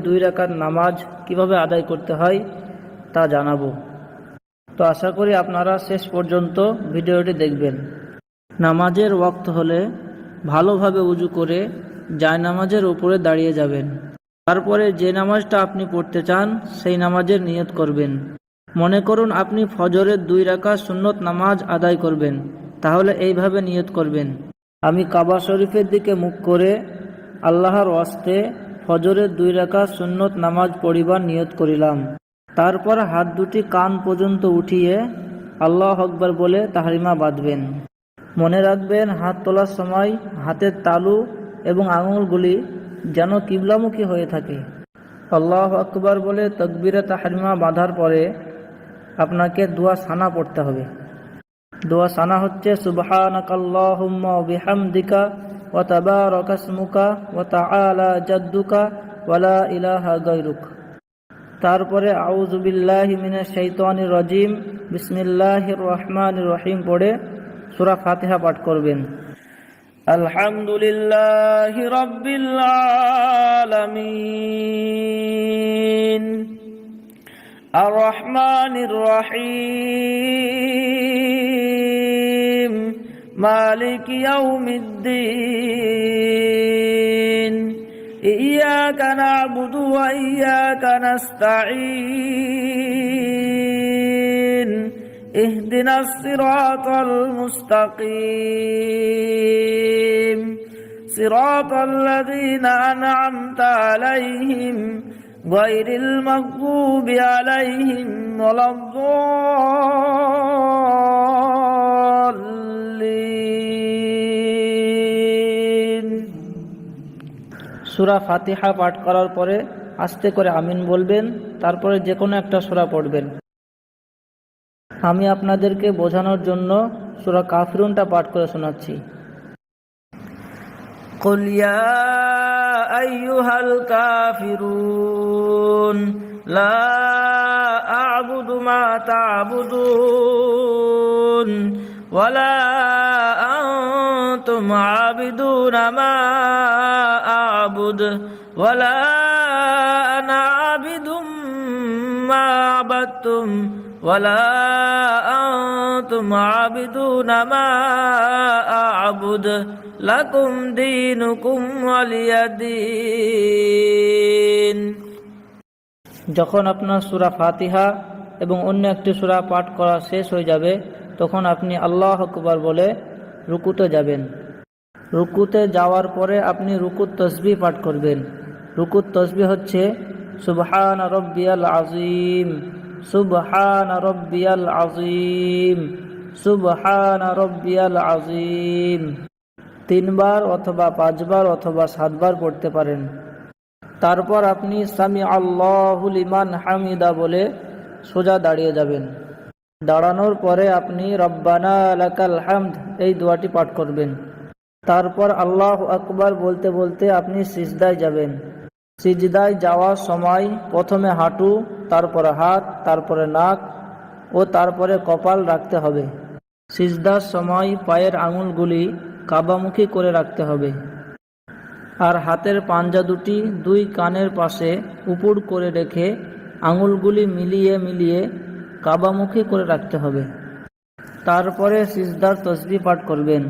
2 রাকাত নামাজ কিভাবে আদায় করতে হয় তা জানাবো। তো আশা করি আপনারা শেষ পর্যন্ত ভিডিওটি দেখবেন। নামাজের ওয়াক্ত হলে ভালোভাবে উজু করে জায়নামাজের উপরে দাঁড়িয়ে যাবেন। তারপরে যে নামাজটা আপনি পড়তে চান সেই নামাজের নিয়ত করবেন। মনে করুন আপনি ফজরের 2 রাকাত সুন্নত নামাজ আদায় করবেন, তাহলে এইভাবে নিয়ত করবেন: আমি কাবা শরীফের দিকে মুখ করে আল্লাহর ওয়াস্তে ফজরের 2 রাকাত সুন্নত নামাজ পড়িবার নিয়ত করিলাম। তারপর হাত দুটি কান পর্যন্ত উঠিয়ে আল্লাহু আকবার বলে তাহরিমা বাঁধবেন। মনে রাখবেন, হাত তোলার সময় হাতের তালু এবং আঙুলগুলি যেন কিবলামুখী হয়ে থাকে। আল্লাহু আকবার বলে তাকবীরে তাহরিমা বাঁধার পরে আপনাকে দোয়া সানা পড়তে হবে। দোয়া সানা হচ্ছে সুবহানাকাল্লাহুম্মা ওয়া বিহামদিকা ওয়া তাবারাকা ইসমুকা ওয়া তাআলা জাদ্দুকা ওয়া লা ইলাহা গায়রুক। তারপরে আউযু বিল্লাহি মিনাশ শাইতানির রাজিম বিসমিল্লাহির রহমানির রহিম পড়ে সূরা ফাতিহা পাঠ করবেন। আলহামদুলিল্লাহি রাব্বিল আলামিন আর রহমানির রহিম মালিকি ইয়াউমিদ্দিন ইয়্যাকা না'বুদু ওয়া ইয়্যাকা নাস্তাঈন ইহদিনাস সিরাতাল মুস্তাকিম সিরাতাল লাযীনা আন'আমতা আলাইহিম গায়রিল মাগযুবি আলাইহিম ওয়ালাদ-দাল্লিন। সূরা ফাতিহা পাঠ করার পরে আস্তে করে আমিন বলবেন। তারপরে যে কোনো একটা সূরা পড়বেন। আমি আপনাদেরকে বোঝানোর জন্য সূরা কাফিরুনটা পাঠ করে শোনাচ্ছি। কুল ইয়া আইয়ুহাল কাফিরুন লা আ'বুদু মা তা'বুদুন ওয়ালা আনতুম আবিদুনা মা আ'বুদু ওয়ালা আনা আবিদুম মা আবাদতুম ওয়ালা আনতুম আবিদুনা মা আ'বুদু লাকুম দীনুকুম ওয়ালিয়াদিন। যখন আপনার সূরা ফাতিহা এবং অন্য একটি সূরা পাঠ করা শেষ হয়ে যাবে, তখন আপনি আল্লাহু আকবার বলে রুকুতে যাবেন। রুকুতে যাওয়ার পরে আপনি রুকুত তাসবিহ পাঠ করবেন। রুকুত তাসবিহ হচ্ছে সুবহানা রাব্বিয়াল আযীম, সুবহানা রাব্বিয়াল আযীম, সুবহানা রাব্বিয়াল আযীম 3 বার অথবা 5 বার অথবা 7 বার পড়তে পারেন। তারপর আপনি সামি আল্লাহু লিমান হামিদা বলে সোজা দাঁড়িয়ে যাবেন। দাঁড়ানোর পরে আপনি রব্বানা লাকাল হামদ এই দোয়াটি পাঠ করবেন। তারপর আল্লাহু আকবার বলতে বলতে আপনি সিজদায় যাবেন। সিজদায় যাওয়ার সময় প্রথমে হাঁটু, তারপরে হাত, তারপরে নাক ও তারপরে কপাল রাখতে হবে। সিজদার সময় পায়ের আঙুলগুলি কাবামুখী করে রাখতে হবে আর হাতের পাঞ্জা দুটি 2 কানের পাশে উপর করে রেখে আঙুলগুলি মিলিয়ে মিলিয়ে কাবামুখী করে রাখতে হবে। তারপরে সিজদার তাসবিহ পাঠ করবেন।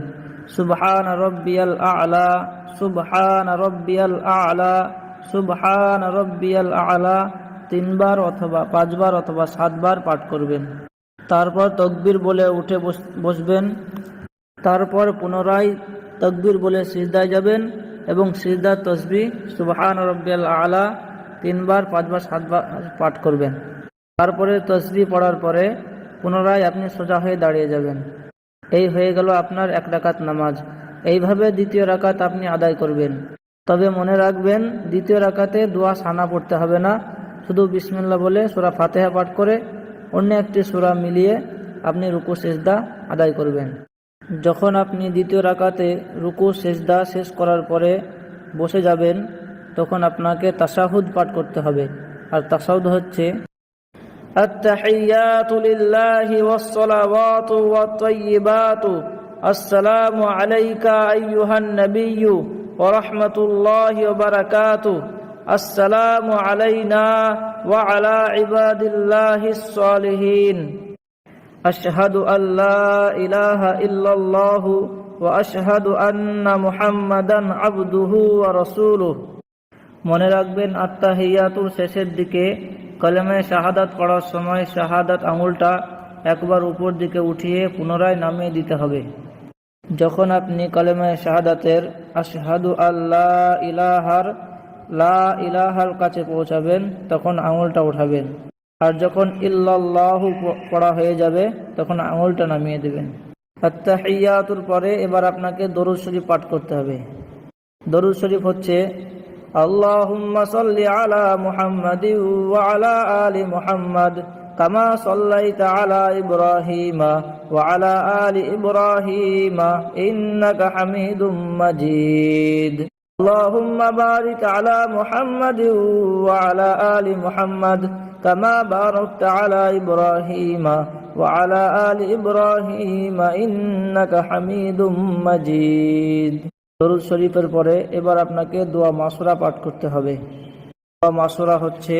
সুবহানা রাব্বিয়াল আ'লা, সুবহানা রাব্বিয়াল আ'লা, সুবহানা রাব্বিয়াল আ'লা 3 বার অথবা 5 বার অথবা 7 বার পাঠ করবেন। তারপর তাকবীর বলে উঠে বসবেন। তারপর পুনরায় তাকবীর বলে সিজদায় যাবেন এবং সিজদার তাসবিহ সুবহানা রাব্বিয়াল আ'লা 3 বার 5 বার 7 বার পাঠ করবেন। তারপরে তাসবিহ পড়ার পরে পুনরায় আপনি সোজা হয়ে দাঁড়িয়ে যাবেন। এই হয়ে গেল আপনার 1 রাকাত নামাজ। এইভাবে দ্বিতীয় রাকাত আপনি আদায় করবেন। তবে মনে রাখবেন, দ্বিতীয় রাকাতে দোয়া সানা পড়তে হবে না। শুধু বিসমিল্লাহ বলে সূরা ফাতিহা পাঠ করে অন্য একটি সূরা মিলিয়ে আপনি রুকু সিজদা আদায় করবেন। যখন আপনি দ্বিতীয় রাকাতে রুকু সিজদা শেষ করার পরে বসে যাবেন, তখন আপনাকে তাশাহুদ পাঠ করতে হবে। আর তাশাহুদ হচ্ছে আত-তাহিয়াতু লিল্লাহি ওয়াস-সালাওয়াতু ওয়াত-তাইয়্যিবাতু আসসালামু আলাইকা আইয়ুহান নাবিয়্যু ওয়া রাহমাতুল্লাহি ওয়া বারাকাতুহু আসসালামু আলাইনা ওয়া আলা ইবাদিল্লাহিস সালিহিন আশহাদু আল্লা ইলাহা ইল্লাল্লাহু ওয়া আশহাদু আন্না মুহাম্মাদান আবদুহু ওয়া রাসূলুহু। মনে রাখবেন, আত্তাহিয়াতুর শেষের দিকে কালেমায়ে শাহাদাত পড়ার সময় শাহাদাত আঙুলটা একবার উপর দিকে উঠিয়ে পুনরায় নামিয়ে দিতে হবে। যখন আপনি কালেমায়ে শাহাদাতের আশহাদু আল্লা ইলাহার লা ইলাহার কাছে পৌঁছাবেন তখন আঙুলটা উঠাবেন, আর যখন ইল্লাল্লাহু পড়া হয়ে যাবে তখন আঙুলটা নামিয়ে দেবেন। আত্তাহিয়াতুর পরে এবার আপনাকে দরুদ শরীফ পাঠ করতে হবে। দরুদ শরীফ হচ্ছে আল্লাহুম্মা সাল্লি আলা মুহাম্মাদিন ওয়া আলা আলি মুহাম্মাদ কামা সাল্লাইতা আলা ইব্রাহিমা ওয়া আলা আলি ইব্রাহিমা ইন্নাকা হামিদুম মাজিদ। আল্লাহুম্মা বারিক আলা মুহাম্মাদিন ওয়া আলা আলি মুহাম্মাদ কামা বারাকতা আলা ইব্রাহিমা ওয়া আলা আলি ইব্রাহিমা ইন্নাকা হামিদুম মাজিদ। দরুদ শরীফের পরে এবার আপনাকে দোয়া মাসুরা পাঠ করতে হবে। দোয়া মাসুরা হচ্ছে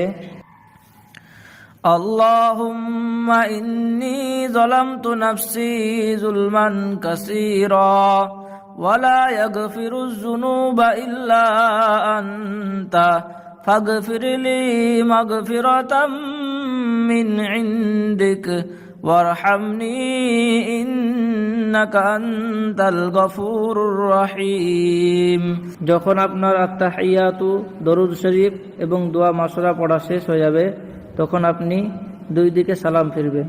আল্লাহুম্মা ইন্নী যালামতু নাফসি যুলমান কাসীরা ওয়া লা ইয়াগফিরুয যুনুবা ইল্লা আনতা ফাগফিরলি মাগফিরাতাম মিন ইনদিক ওয়ারহামনি ইন্নাকা আনতাল গফুরুর রহিম। যখন আপনার আত্তাহিয়াতু, দরুদ শরীফ এবং দোয়া মাসুরা পড়া শেষ হয়ে যাবে তখন আপনি দুই দিকে সালাম ফিরবেন।